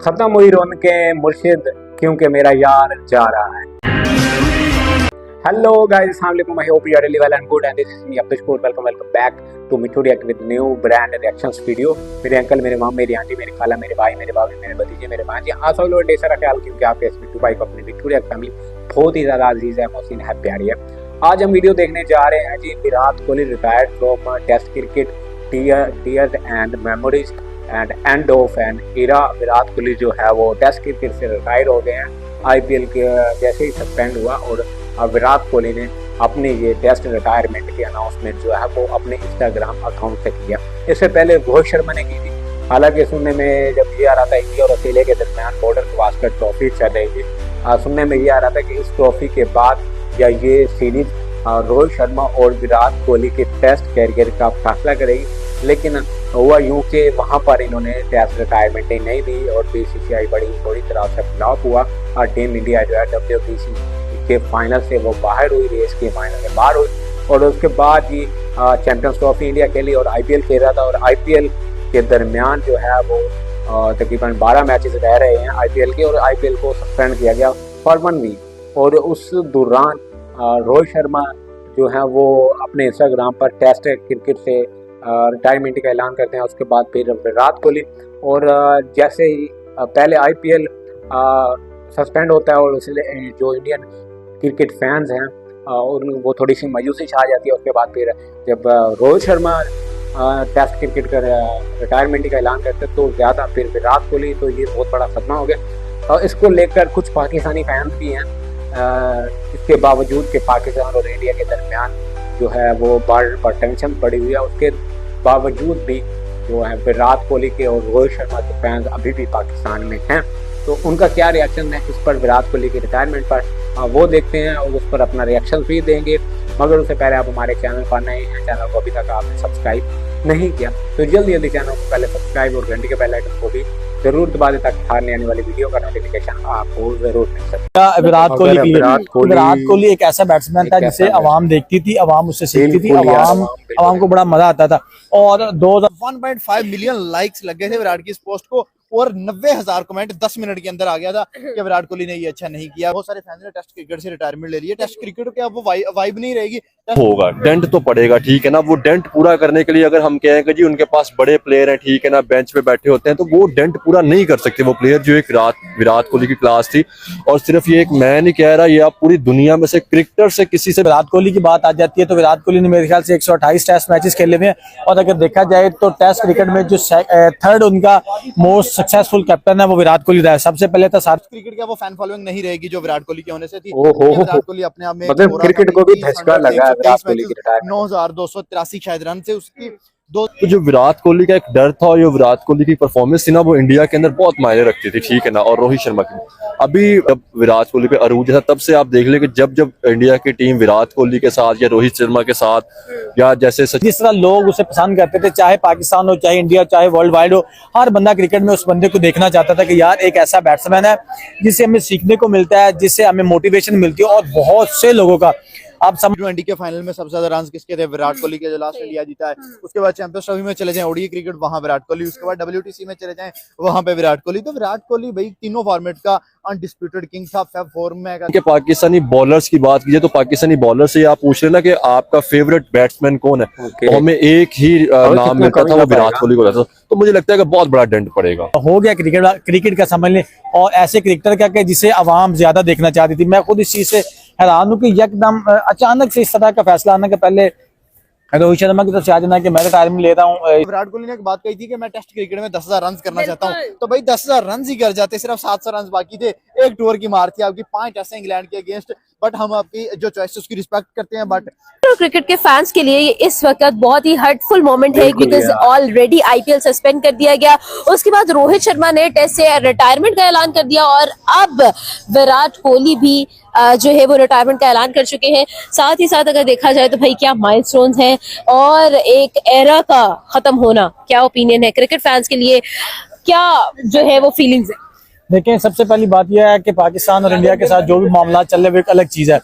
खत्म हुई रौनके मुर्शिद क्योंकि मेरा यार जा रहा है। हेलो गाइस, अस्सलाम वालेकुम। I hope you are really well and good and this is me Abdul Shakoor. Welcome back to Mithu react with new brand reactions video. मेरे अंकल, मेरे माम, मेरी आंटी, मेरे खाला, मेरे भाई, मेरे बाबी, मेरे भतीजे, मेरे भांजे, आप सब लोग ढेर सारा ख्याल क्योंकि आपके इस मिठू भाई को अपनी मिठू रिएक्ट फैमिली बहुत ही ज़्यादा अजीज है, मोहसिन है, प्यारी है। आज हम वीडियो देखने जा रहे हैं जी, Virat Kohli retired from test cricket, tears and memories and end of an era. Virat Kohli जो है वो टेस्ट क्रिकेट से रिटायर हो गए हैं। आईपीएल के जैसे ही सस्पेंड हुआ और विराट कोहली ने अपने ये टेस्ट रिटायरमेंट की अनाउंसमेंट जो है वो अपने इंस्टाग्राम अकाउंट से किया। इससे पहले रोहित शर्मा ने की थी। हालांकि सुनने में जब ये आ रहा था इंडिया और ऑस्ट्रेलिया के दरमियान बॉर्डर गवास्कर ट्रॉफी चल रही थी, सुनने में ये आ रहा था कि इस ट्रॉफी के बाद या ये सीरीज रोहित शर्मा और विराट कोहली के टेस्ट कैरियर का फैसला करेगी। लेकिन हुआ यूं कि वहाँ पर इन्होंने टेस्ट रिटायरमेंट नहीं दी और बीसीसीआई बड़ी बुरी तरह से फ्लॉप हुआ और टीम इंडिया जो है WBC के फाइनल से वो बाहर हुई, रेस के फाइनल से बाहर हुई। और उसके बाद ही चैंपियंस ट्रॉफी इंडिया खेली और आईपीएल खेल रहा था। और आईपीएल के दरमियान जो है वो तकरीबन 12 मैचेस रह रहे हैं आईपीएल के, और आईपीएल को सस्पेंड किया गया फॉर 1 वीक। और उस दौरान रोहित शर्मा जो है वो अपने इंस्टाग्राम पर टेस्ट क्रिकेट से रिटायरमेंट का ऐलान करते हैं। उसके बाद फिर विराट कोहली, और जैसे ही पहले आईपीएल सस्पेंड होता है और इसलिए जो इंडियन क्रिकेट फैंस हैं और वो थोड़ी सी मायूसी छा जाती है। उसके बाद फिर जब रोहित शर्मा टेस्ट क्रिकेट का रिटायरमेंट का ऐलान करते हैं तो ज़्यादा फिर विराट कोहली, तो ये बहुत बड़ा सदमा हो गया। और इसको लेकर कुछ पाकिस्तानी फैंस भी हैं, इसके बावजूद कि पाकिस्तान और इंडिया के दरमियान जो है वो बार टेंशन पड़ी हुई है, उसके बावजूद भी जो है विराट कोहली के और रोहित शर्मा के फैंस अभी भी पाकिस्तान में हैं। तो उनका क्या रिएक्शन है इस पर, विराट कोहली के रिटायरमेंट पर, वो देखते हैं और उस पर अपना रिएक्शन भी देंगे। मगर उससे पहले आप हमारे चैनल पर नए हैं, चैनल को अभी तक आपने सब्सक्राइब नहीं किया तो जल्दी जल्दी चैनल को पहले सब्सक्राइब और घंटी के बेल आइकन को भी जरूर दबा दें ताकि हारने आने वाली वीडियो का नोटिफिकेशन आपको जरूर मिल सके। विराट कोहली एक ऐसा बैट्समैन था जिसे आवाम देखती थी, आवाम उससे सीखती थी, आवाम को बड़ा मजा आता था। और 1.5 मिलियन लाइक्स लगे थे विराट की इस पोस्ट को और 90,000 कमेंट 10 मिनट के अंदर आ गया था कि विराट कोहली ने ये अच्छा नहीं किया। बहुत सारे फैंस ने टेस्ट क्रिकेट से रिटायरमेंट ले लिया। टेस्ट क्रिकेट क्या वो वाइब नहीं रहेगी, होगा डेंट तो पड़ेगा, ठीक है ना। वो डेंट पूरा करने के लिए अगर हम कहें कि जी उनके पास बड़े प्लेयर हैं, ठीक है ना, बेंच पे बैठे होते हैं, तो वो डेंट पूरा नहीं कर सकते वो प्लेयर जो एक विराट कोहली की क्लास थी। और सिर्फ ये एक मैं नहीं कह रहा, ये आप पूरी दुनिया में से क्रिकेटर से किसी से विराट कोहली की बात आ जाती है तो विराट कोहली ने मेरे ख्याल से 128 टेस्ट मैचेस खेले हुए हैं। और अगर देखा जाए तो टेस्ट क्रिकेट में जो थर्ड उनका मोस्ट सक्सेसफुल कैप्टन है वो विराट कोहली रहा है। सबसे पहले तो क्रिकेट का वो फैन फॉलोइंग नहीं रहेगी जो विराट कोहली के होने से थी। विराट कोहली अपने आप में मतलब क्रिकेट को भी धचका लगा विराट कोहली की 9,283 शायद रन से उसकी तो जो विराट कोहली का एक डर था और जो विराट कोहली की परफॉर्मेंस थी ना, वो इंडिया के अंदर बहुत मायने रखती थी, ठीक है ना। और रोहित शर्मा की अभी जब विराट कोहली पे अरूज था तब से आप देख ले कि जब जब इंडिया की टीम विराट कोहली के साथ या रोहित शर्मा के साथ या जैसे जिस तरह लोग उसे पसंद करते थे, चाहे पाकिस्तान हो, चाहे इंडिया, चाहे वर्ल्ड वाइड हो, हर बंदा क्रिकेट में उस बंदे को देखना चाहता था कि यार एक ऐसा बैट्समैन है जिससे हमें सीखने को मिलता है, जिससे हमें मोटिवेशन मिलती है। और बहुत से लोगों का आप समझ T20 के फाइनल में सबसे ज्यादा रन किसके थे? विराट कोहली के, जो लास्ट इंडिया जीता है। उसके बाद चैंपियंस ट्रॉफी में चले जाएं ओडीआई क्रिकेट, वहां विराट कोहली। उसके बाद WTC में चले जाएं, वहां पे विराट कोहली। तो विराट कोहली भाई तीनों फॉर्मेट का अनडिस्प्यूटेड किंग था। फैब फॉर्म में अगर पाकिस्तानी बॉलर्स की बात कीजिए तो पाकिस्तानी बॉलर से आप पूछ रहे ना कि आपका फेवरेट बैट्समैन कौन है, तो हमें एक ही नाम मिलता था, वो विराट कोहली को रहता था। तो मुझे लगता है कि बहुत बड़ा डेंट पड़ेगा। हो गया क्रिकेट का समझ लें। और ऐसे क्रिकेटर क्या जिसे आवाम ज्यादा देखना चाहती थी। मैं खुद इस चीज से हैरान हूँ कि एकदम अचानक से इस तरह का फैसला आना के पहले रोहित शर्मा की तरफ से आ जाना कि मैं रिटायरमेंट ले रहा हूँ। विराट कोहली ने एक बात कही थी कि मैं टेस्ट क्रिकेट में 10,000 रन करना चाहता हूँ, तो भाई 10,000 रन ही कर जाते, सिर्फ 700 रन बाकी थे। एक टूर की मार थी आपकी, 5 टेस्ट इंग्लैंड के अगेंस्ट, बट हम आपकी जो चॉइस उसकी रिस्पेक्ट करते हैं। बट क्रिकेट के फैंस के लिए इस वक्त बहुत ही हर्टफुल मोमेंट है बिकॉज ऑलरेडी आईपीएल सस्पेंड कर दिया गया। उसके बाद रोहित शर्मा ने टेस्ट से रिटायरमेंट का ऐलान कर दिया और अब विराट कोहली भी जो है वो रिटायरमेंट का ऐलान कर चुके हैं। साथ ही साथ अगर देखा जाए तो भाई क्या माइलस्टोन्स हैं और एक एरा का खत्म होना, क्या ओपिनियन है क्रिकेट फैंस के लिए, क्या जो है वो फीलिंग्स है? देखें, सबसे पहली बात यह है कि पाकिस्तान और इंडिया के साथ जो भी मामला चल रहे वो एक अलग चीज है।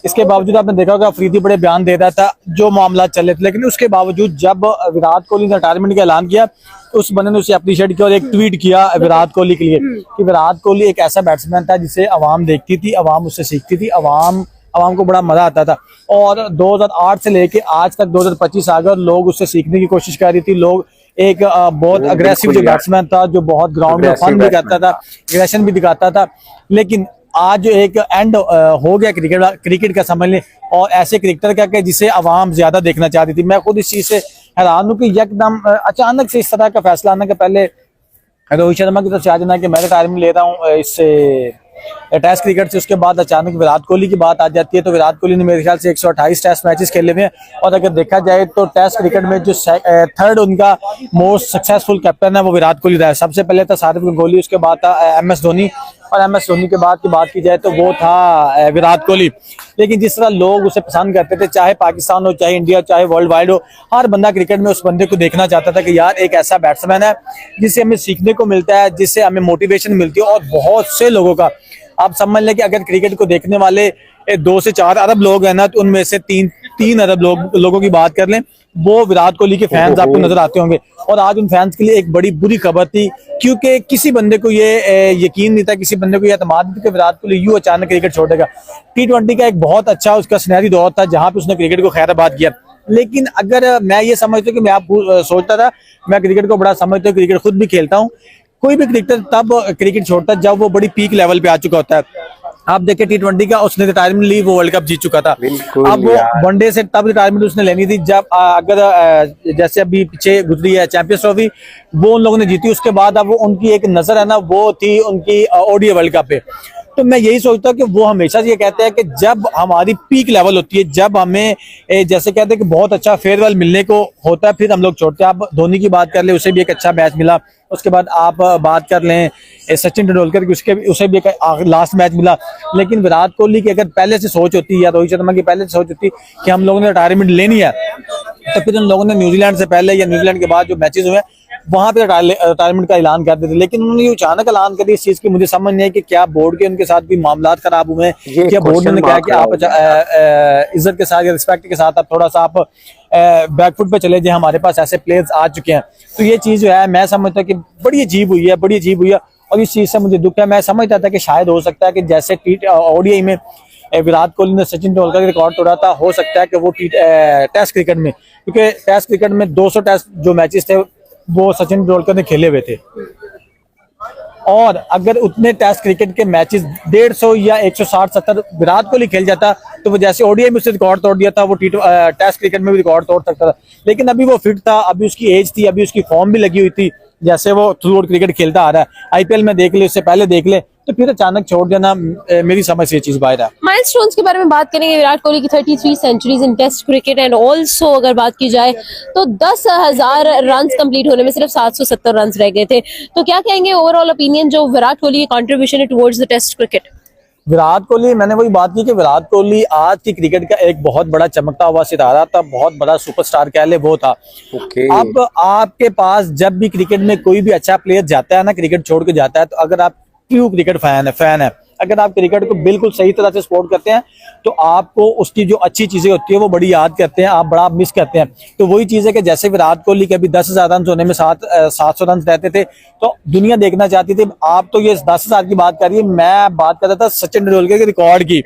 इसके बावजूद आपने देखा होगा अफरीदी बड़े बयान दे रहा था जो मामला चल रहे थे, लेकिन उसके बावजूद जब विराट कोहली ने रिटायरमेंट का ऐलान किया तो उस बंदे ने उसे अप्रिशिएट किया और एक ट्वीट किया विराट कोहली के लिए कि विराट कोहली एक ऐसा बैट्समैन था जिसे आवाम देखती थी, आवाम उससे सीखती थी, आवाम को बड़ा मजा आता था। और 2008 से लेके आज तक 2025 आ गया और लोग उससे सीखने की कोशिश कर रही थी। लोग एक बहुत अग्रेसिव जो बैट्समैन था, जो बहुत ग्राउंड में फन भी करता था, एग्रेशन भी दिखाता था, लेकिन आज जो एक एंड हो गया क्रिकेट का समझ लें, और ऐसे क्रिकेटर का कि जिसे आवाम ज्यादा देखना चाहती थी। मैं खुद इस चीज से हैरान हूँ कि एकदम अचानक से इस तरह का फैसला आने के पहले रोहित शर्मा की तरफ से आ जाना कि मैं रिटायरमेंट ले रहा हूँ इससे टेस्ट क्रिकेट से, उसके बाद अचानक विराट कोहली की बात आ जाती है। तो विराट कोहली ने मेरे ख्याल से 128 टेस्ट मैचेस खेले हुए हैं और अगर देखा जाए तो टेस्ट क्रिकेट में जो थर्ड उनका मोस्ट सक्सेसफुल कैप्टन है वो विराट कोहली रहा है। सबसे पहले था सारिफ गंगोली, उसके बाद था MS धोनी, और MS धोनी के बाद की बात की जाए तो वो था विराट कोहली। लेकिन जिस तरह लोग उसे पसंद करते थे, चाहे पाकिस्तान हो, चाहे इंडिया, चाहे वर्ल्ड वाइड हो, हर बंदा क्रिकेट में उस बंदे को देखना चाहता था कि यार एक ऐसा बैट्समैन है जिससे हमें सीखने को मिलता है, जिससे हमें मोटिवेशन मिलती है। और बहुत से लोगों का आप समझ लें कि अगर क्रिकेट को देखने वाले 2 से 4 अरब लोग हैं ना, तो उनमें से 3 अरब लोगों की बात कर लें, वो विराट कोहली के फैंस आपको नजर आते होंगे। और आज उन फैंस के लिए एक बड़ी बुरी खबर थी, क्योंकि किसी बंदे को ये यकीन नहीं था, किसी बंदे को ये एतमाद नहीं था कि विराट कोहली यूं अचानक क्रिकेट छोड़ेगा। T20 का एक बहुत अच्छा उसका सुनहरी दौर था जहां पे उसने क्रिकेट को खैराबाद किया। लेकिन अगर मैं ये समझता हूँ कि मैं आप सोचता था, मैं क्रिकेट को बड़ा समझता हूँ, क्रिकेट खुद भी खेलता हूँ, कोई भी क्रिकेटर तब क्रिकेट छोड़ता है जब वो बड़ी पीक लेवल पे आ चुका होता है। आप देखें T20 का उसने रिटायरमेंट ली, वो वर्ल्ड कप जीत चुका था। अब वो वनडे से तब रिटायरमेंट उसने लेनी थी जब अगर जैसे अभी पीछे गुजरी है चैंपियंस ट्रॉफी, वो उन लोगों ने जीती, उसके बाद अब वो उनकी एक नजर है ना वो थी उनकी ODI वर्ल्ड कप पे। तो मैं यही सोचता हूँ कि वो हमेशा ये कहते हैं कि जब हमारी पीक लेवल होती है, जब हमें जैसे कहते हैं कि बहुत अच्छा फेयरवेल मिलने को होता है, फिर हम लोग छोड़ते हैं। आप धोनी की बात कर ले, उसे भी एक अच्छा मैच मिला। उसके बाद आप बात कर लें सचिन तेंदुलकर की, उसे भी एक लास्ट मैच मिला। लेकिन विराट कोहली की अगर पहले से सोच होती या रोहित शर्मा की पहले से सोच होती कि हम लोगों ने रिटायरमेंट लेनी है, तो फिर उन लोगों ने न्यूजीलैंड से पहले या न्यूजीलैंड के बाद जो मैचेस हुए वहां पे रिटायरमेंट का ऐलान कर देते। लेकिन उन्होंने ये अचानक ऐलान कर दिया, इस चीज की मुझे समझ नहीं है कि क्या बोर्ड के उनके साथ भी मामला खराब हुए हैं, क्या बोर्ड ने कहा कि आप इज्जत के साथ या रिस्पेक्ट के साथ आप थोड़ा सा आप बैकफुट पे चले जाए, हमारे पास ऐसे प्लेयर्स आ चुके हैं। तो ये चीज जो है मैं समझता हूँ कि बड़ी अजीब हुई है, और इस चीज से मुझे दुख है। मैं समझता था कि शायद हो सकता है कि जैसे ODI में विराट कोहली ने सचिन तेंदुलकर का रिकॉर्ड तोड़ा था, हो सकता है कि वो टेस्ट क्रिकेट में, क्योंकि टेस्ट क्रिकेट में 200 टेस्ट जो मैचेस थे वो सचिन तेंदुलकर ने खेले हुए थे, और अगर उतने टेस्ट क्रिकेट के मैचेस 150 या 160-70 विराट कोहली खेल जाता तो वो जैसे ODI में उसने रिकॉर्ड तोड़ दिया था, वो टेस्ट क्रिकेट में भी रिकॉर्ड तोड़ सकता था। लेकिन अभी वो फिट था, अभी उसकी एज थी, अभी उसकी फॉर्म भी लगी हुई थी, जैसे वो थ्रू आउट क्रिकेट खेलता आ रहा है। IPL में देख ले, उससे पहले देख ले, तो फिर अचानक छोड़ देना मेरी समझ से ये चीज बाहर है। माइलस्टोन्स के बारे में बात करेंगे। विराट कोहली की 33 centuries in test cricket and also अगर बात की जाए तो 10,000 रन कंप्लीट होने में सिर्फ 770 रन रह गए थे। तो क्या कहेंगे ओवरऑल ओपिनियन जो विराट कोहली की कंट्रीब्यूशन है towards the test cricket? Virat Kohli, मैंने वही बात की कि विराट कोहली आज की क्रिकेट का एक बहुत बड़ा चमकता हुआ सितारा था, बहुत बड़ा सुपरस्टार कह ले वो था। अब आपके पास जब भी क्रिकेट में कोई भी अच्छा प्लेयर जाता है ना, क्रिकेट छोड़ के जाता है, तो अगर आप ट्रू क्रिकेट फैन है, अगर आप क्रिकेट को बिल्कुल सही तरह से सपोर्ट करते हैं, तो आपको उसकी जो अच्छी चीजें होती है वो बड़ी याद करते हैं, आप बड़ा मिस करते हैं। तो वही चीज है कि जैसे विराट कोहली के अभी 10,000 रन होने में 700 रन रहते थे, तो दुनिया देखना चाहती थी। आप तो ये 10,000 की बात कर रही है, मैं बात कर रहा था सचिन तेंदुलकर के रिकॉर्ड की।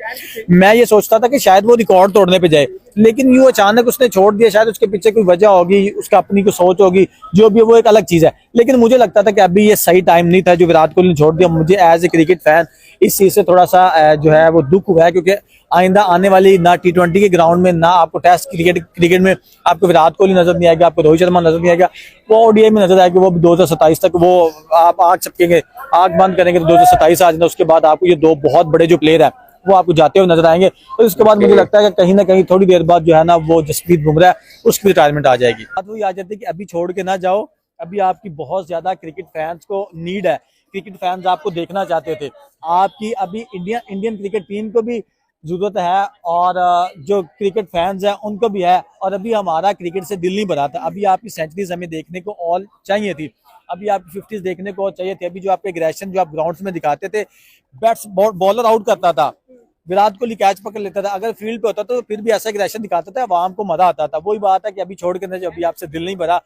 मैं ये सोचता था कि शायद वो रिकॉर्ड तोड़ने पे जाए, लेकिन यूं अचानक उसने छोड़ दिया। शायद उसके पीछे कोई वजह होगी, उसका अपनी कोई सोच होगी, जो भी वो एक अलग चीज है। लेकिन मुझे लगता था कि अभी ये सही टाइम नहीं था जो विराट कोहली ने छोड़ दिया। मुझे एज ए क्रिकेट फैन इस चीज से थोड़ा सा जो है वो दुख हुआ है, क्योंकि आइंदा आने वाली ना T20 के ग्राउंड में, ना आपको टेस्ट क्रिकेट में आपको विराट कोहली नजर नहीं आएगा, आपको रोहित शर्मा नजर नहीं आएगा, वो ODI में नजर आएगा। वो भी 2027 तक वो आप आग चपकेंगे, आग बंद करेंगे तो 2027 आ जाना, उसके बाद आपको ये 2 बहुत बड़े जो प्लेयर है वो आपको जाते हुए नजर आएंगे। और उसके बाद मुझे लगता है कि कहीं ना कहीं थोड़ी देर बाद जो है ना वो जसप्रीत बुमराह उसकी रिटायरमेंट आ जाएगी। बात वही आ जाती है कि अभी छोड़ के ना जाओ, अभी आपकी बहुत ज्यादा क्रिकेट फैंस को नीड है, क्रिकेट फैंस आपको देखना चाहते थे, आपकी अभी इंडियन क्रिकेट टीम को भी जरूरत है, और जो क्रिकेट फैंस हैं उनको भी है। और अभी हमारा क्रिकेट से दिल नहीं भरा था, अभी आपकी सेंचुरीज हमें देखने को और चाहिए थी। अभी आपकी 50s देखने को चाहिए थे। अभी जो आपके एग्रेशन जो आप ग्राउंड्स में दिखाते थे, बैट्स बॉलर आउट करता था, विराट कोहली कैच पकड़ लेता था, अगर फील्ड पे होता तो फिर भी ऐसा एग्रेशन दिखाता था, आवाम को मजा आता था। वही बात है कि अभी छोड़ के अभी आपसे दिल नहीं भरा,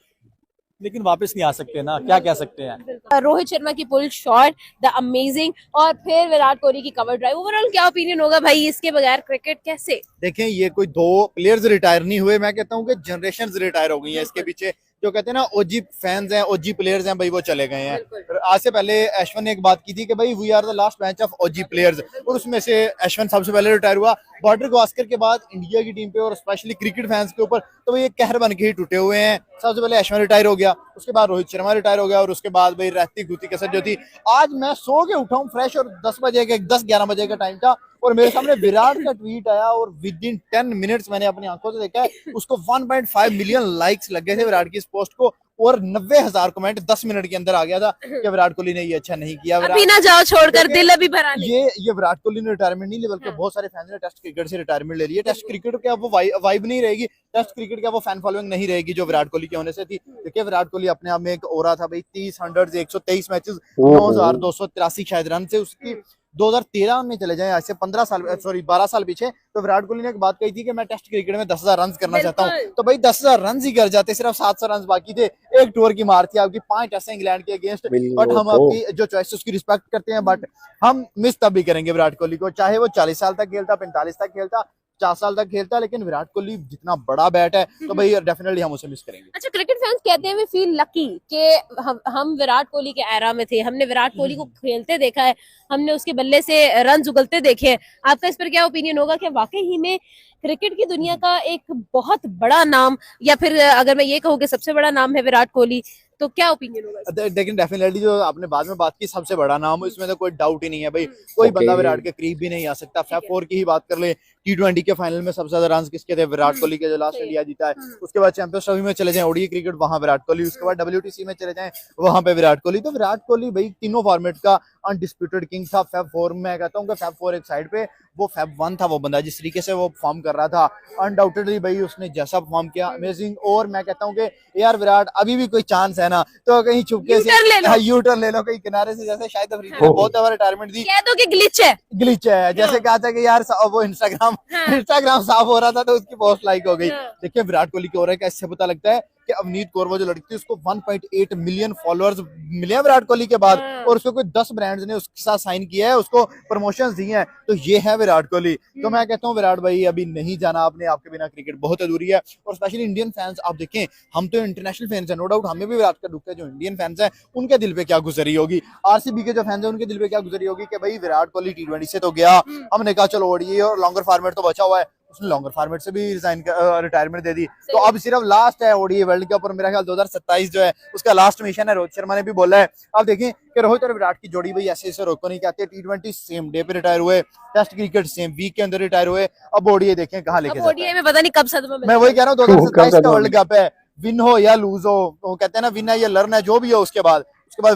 लेकिन वापस नहीं आ सकते ना, क्या कह सकते हैं। रोहित शर्मा की पुल शॉट, द अमेजिंग, और फिर विराट कोहली की कवर ड्राइव। ओवरऑल क्या ओपिनियन होगा भाई, इसके बगैर क्रिकेट कैसे? देखें, ये कोई 2 प्लेयर्स रिटायर नहीं हुए, मैं कहता हूँ कि जनरेशन रिटायर हो गई है इसके पीछे। जो कहते हैं ना ओजी फैंस हैं, ओजी प्लेयर्स हैं भाई, वो चले गए हैं। आज से पहले अश्विन ने एक बात की थी कि भाई we are the last batch of OG players, और उसमें से अश्विन सबसे पहले रिटायर हुआ। बॉर्डर गावस्कर के बाद इंडिया की टीम पे और स्पेशली क्रिकेट फैंस के ऊपर तो भाई एक कहर बन के ही टूटे हुए हैं। सबसे पहले अश्विन रिटायर हो गया, उसके बाद रोहित शर्मा रिटायर हो गया, और उसके बाद भाई रहती गुती कसर जो थी। आज मैं सो के उठा हूँ फ्रेश, और 10-11 बजे का टाइम था, और मेरे सामने विराट का ट्वीट आया, और विद इन 10 मिनट्स मैंने अपनी आंखों से देखा है। उसको 1.5 मिलियन लाइक्स लग गए थे विराट की इस पोस्ट को, और 90,000 कमेंट 10 मिनट के अंदर आ गया था कि विराट कोहली ने ये अच्छा नहीं किया। अभी ना जाओ छोड़कर, दिल अभी भरा नहीं। ये विराट कोहली ने रिटायरमेंट नहीं ली, बल्कि बहुत सारे फैंस ने टेस्ट क्रिकेट से रिटायरमेंट ले ली है। टेस्ट क्रिकेट क्या वो वाइब नहीं रहेगी, टेस्ट क्रिकेट क्या वो फैन फॉलोइंग नहीं रहेगी जो विराट कोहली के होने से थी। देखिए, विराट कोहली अपने आप में एक ओरा था भाई, 30 100 123 मैचेस, 9,283 शायद रन से उसकी 2013 में चले जाएं, आज से 12 साल पीछे, तो विराट कोहली ने एक बात कही थी कि मैं टेस्ट क्रिकेट में 10,000 रन करना चाहता हूं। तो भाई 10,000 रन ही कर जाते, सिर्फ 700 रन बाकी थे। एक टूर की मार थी आपकी, 5 टेस्ट इंग्लैंड के अगेंस्ट, बट हम आपकी जो चॉइस उसकी रिस्पेक्ट करते हैं, बट हम मिस तब भी करेंगे विराट कोहली को, चाहे वो 40 साल तक खेलता, 45 तक खेलता, 50 साल तक खेलता, लेकिन विराट कोहली जितना बड़ा बैट है तो भाई डेफिनेटली हम उसे मिस करेंगे। अच्छा, क्रिकेट फैंस कहते हैं वी फील लकी कि हम विराट कोहली के एरा में थे, हमने विराट कोहली को खेलते देखा है, हमने उसके बल्ले से रन उगलते देखे हैं। आपका इस पर क्या ओपिनियन होगा कि वाकई ही में क्रिकेट की दुनिया का एक बहुत बड़ा नाम, या फिर अगर मैं ये कहूँ कि सबसे बड़ा नाम है विराट कोहली, तो क्या ओपिनियन होगा? लेकिन डेफिनेटली जो आपने बाद में बात की, सबसे बड़ा नाम, इसमें तो कोई डाउट ही नहीं है भाई। कोई बंदा विराट के करीब भी नहीं आ सकता। फैब 4 की ही बात कर ले, T20 के फाइनल में सबसे ज्यादा रन किसके थे? विराट कोहली के, जो लास्ट इंडिया जीता है। उसके बाद चैंपियंस ट्रॉफी में चले जाएं, ओडीआई क्रिकेट, वहां विराट कोहली। उसके बाद WTC में चले जाएं, वहां पे विराट कोहली। तो विराट कोहली भाई तीनों फॉर्मेट का अनडिस्प्यूटेड किंग था। फैब 4 में कहता हूँ कि फैब 4 एक साइड पे, वो फैब 1 था वो बंदा, जिस तरीके से वो परफॉर्म कर रहा था, अनडाउटेडली भाई उसने जैसा परफॉर्म किया, अमेजिंग। और मैं कहता हूँ कि यार विराट अभी भी कोई चांस है ना, तो कहीं छुपके से यू टर्न ले लो कहीं किनारे से, जैसे शायद अफरीदी ने बहुत दफा रिटायरमेंट दी, कह दो कि ग्लिच है। जैसे कहा था कि यार वो इंस्टाग्राम साफ हो रहा था तो उसकी पोस्ट लाइक हो गई। देखिए, विराट कोहली की हो रहा है, कैसे पता लगता है कि अवनीत कौर, वो जो लड़की थी, उसको 1.8 मिलियन फॉलोअर्स मिले हैं विराट कोहली के बाद, और उसको कोई 10 ब्रांड्स ने उसके साथ साइन किया है, उसको प्रमोशंस दी हैं। तो ये है विराट कोहली। तो मैं कहता हूँ विराट भाई अभी नहीं जाना आपने, आपके बिना क्रिकेट बहुत अधूरी है। और स्पेशली इंडियन फैंस, आप देखें, हम तो इंटरनेशनल फैंस हैं, नो डाउट, हमें भी विराट का दुख है। जो इंडियन फैंस हैं उनके दिल पे क्या गुजरी होगी, RCB के जो फैंस हैं उनके दिल पे क्या गुजरी होगी कि भाई विराट कोहली T20 से तो गया, हमने कहा चलो ओडीआई और लॉन्गर फॉर्मेट तो बचा हुआ है, उसने लॉन्गर फॉर्मेट से भी रिटायरमेंट दे दी। तो अब सिर्फ लास्ट है ओडीआई वर्ल्ड कप, और मेरा ख्याल 2027 जो है उसका लास्ट मिशन है। रोहित शर्मा ने भी बोला है। अब देखें कि रोहित और विराट की जोड़ी भाई ऐसे रोको नहीं कहते। T20 सेम डे पे रिटायर हुए, टेस्ट क्रिकेट सेम वीक के अंदर रिटायर हुए। अब ओडीआई देखें कहाँ लेके जाता है। ओडीआई में पता नहीं कब सदमा मैं वही कह रहा हूँ, 2027 का वर्ल्ड कप है, विन हो या लूज हो, वो कहते हैं ना विन है या लर्न है, जो भी हो, उसके बाद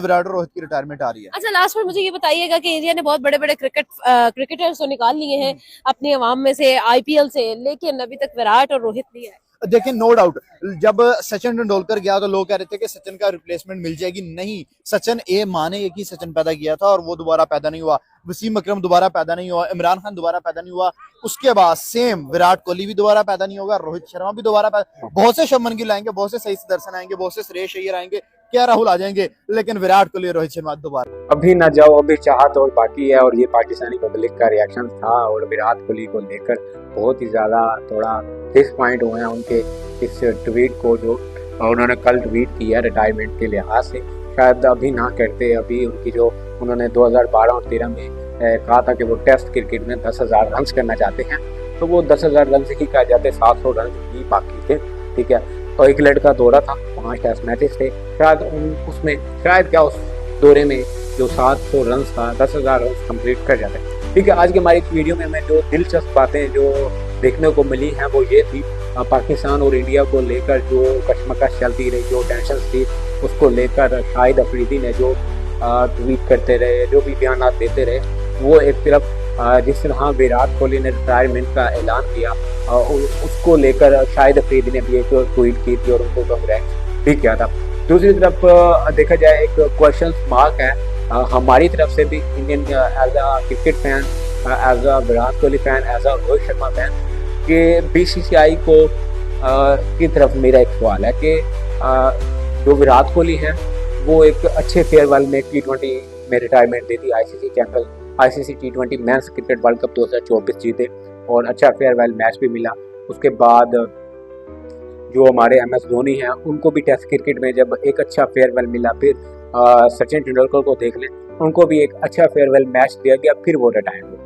विराट और रोहित की रिटायरमेंट आ रही है। अच्छा, लास्ट में मुझे ये बताइएगा कि इंडिया ने बहुत बड़े बड़े क्रिकेटर्स तो निकाल लिए हैं अपनी अवाम में से, IPL से, लेकिन अभी तक विराट और रोहित नहीं है। देखिए, नो डाउट, जब सचिन तेंदुलकर गया तो लोग कह रहे थे कि सचिन का रिप्लेसमेंट मिल जाएगी। नहीं, सचिन माँ ने एक ही सचिन पैदा किया था और वो दोबारा पैदा नहीं हुआ। वसीम अकरम दोबारा पैदा नहीं हुआ, इमरान खान दोबारा पैदा नहीं हुआ। उसके बाद सेम विराट कोहली भी दोबारा पैदा नहीं होगा, रोहित शर्मा भी दोबारा पैदा, बहुत से शुभमन गिल आएंगे, बहुत से सही दर्शन आएंगे, बहुत से श्रेयस अय्यर आएंगे, क्या राहुल आ जाएंगे, लेकिन विराट कोहली और रोहित शर्मा दोबारा। अभी ना जाओ, अभी चाहत और बाकी है। और ये पाकिस्तानी पब्लिक का रिएक्शन था, और विराट कोहली को लेकर बहुत ही ज्यादा थोड़ा डिसपॉइंट हुए हैं उनके इस ट्वीट को, जो उन्होंने कल ट्वीट किया रिटायरमेंट के लिहाज से। शायद अभी ना करते, अभी उनकी जो उन्होंने 2012 और 13 में कहा था कि वो टेस्ट क्रिकेट में 10,000 रन करना चाहते हैं, तो वो 10,000 रन ही कहा जाते, 700 रन ही बाकी थे। ठीक है, और इंग्लैंड का दौरा था, 5 टेस्ट मैचेस थे, शायद उसमें शायद क्या उस दौरे में जो 700 रन था, 10,000 रन कंप्लीट कर जाते। ठीक है, आज की हमारी वीडियो में हमें जो दिलचस्प बातें जो देखने को मिली हैं वो ये थी, पाकिस्तान और इंडिया को लेकर जो कशमकश चलती रही, जो टेंशन थी, उसको लेकर शाहिद अफरीदी ने जो ट्वीट करते रहे, जो भी बयान देते रहे, वो एक तरफ जिस तरह विराट कोहली ने रिटायरमेंट का ऐलान किया, उसको लेकर शाहिद अफरीदी ने भी एक ट्वीट की थी और उनको कांग्रेस भी किया था। दूसरी तरफ देखा जाए एक क्वेश्चन मार्क है हमारी तरफ से भी, Indian as a cricket fan, as a Virat Kohli fan, as a Rohit Sharma fan, कि बीसीसीआई को की तरफ मेरा एक सवाल है कि जो विराट कोहली हैं वो एक अच्छे फेयरवेल में T20 में रिटायरमेंट दे दी, ICC T20 men's cricket world cup 2024 जीते और अच्छा फेयरवेल मैच भी मिला। उसके बाद जो हमारे MS धोनी हैं उनको भी टेस्ट क्रिकेट में जब एक अच्छा फेयरवेल मिला, फिर सचिन तेंदुलकर को देख लें, उनको भी एक अच्छा फेयरवेल मैच दिया गया, फिर वो रिटायर हुए।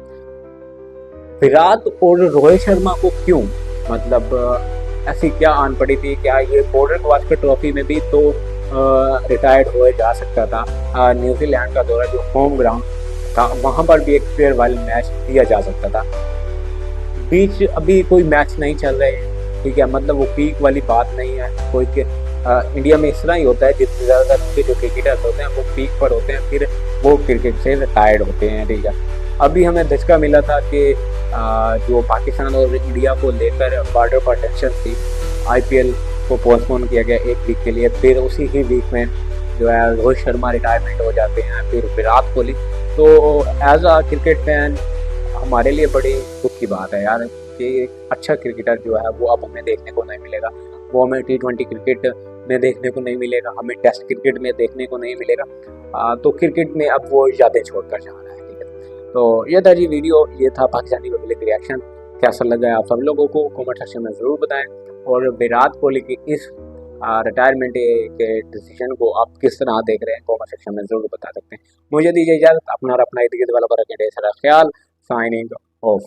विराट और रोहित शर्मा को क्यों, मतलब ऐसी क्या आन पड़ी थी? क्या ये बॉर्डर गवास्कर ट्रॉफी में भी तो रिटायर्ड हो जा सकता था? न्यूजीलैंड का दौरा जो होम ग्राउंड था वहाँ पर भी एक फेयरवेल मैच दिया जा सकता था। बीच अभी कोई मैच नहीं चल रहे, ठीक है, मतलब वो पीक वाली बात नहीं है कोई के। इंडिया में इस तरह ही होता है, जितने ज़्यादातर जो क्रिकेटर्स होते हैं वो पीक पर होते हैं, फिर वो क्रिकेट से रिटायर्ड होते हैं, ठीक है। अभी हमें धचका मिला था कि जो पाकिस्तान और इंडिया को लेकर बॉर्डर पर टेंशन थी, IPL को पोस्टपोन किया गया एक वीक के लिए, फिर उसी ही वीक में जो है रोहित शर्मा रिटायरमेंट हो जाते हैं, फिर विराट कोहली। तो एज अ क्रिकेट फैन हमारे लिए बड़ी दुख की बात है यार कि एक अच्छा क्रिकेटर जो है वो अब हमें देखने को नहीं मिलेगा, वो हमें T20 क्रिकेट में देखने को नहीं मिलेगा, हमें टेस्ट क्रिकेट में देखने को नहीं मिलेगा। तो क्रिकेट में अब वो यादें छोड़कर जा रहा है, ठीक है। तो ये था जी वीडियो, ये था पाकिस्तानी पब्लिक रिएक्शन। कैसा लगा है आप सब लोगों को कमेंट सेक्शन में ज़रूर बताएं, और विराट कोहली की इस रिटायरमेंट के डिसीजन को आप किस तरह देख रहे हैं कमेंट सेक्शन में ज़रूर बता सकते हैं। मुझे दीजिए इजाज़त, अपना और अपना इर्द गिर्द वालों का रखें ढेर सारा ख्याल। Signing off.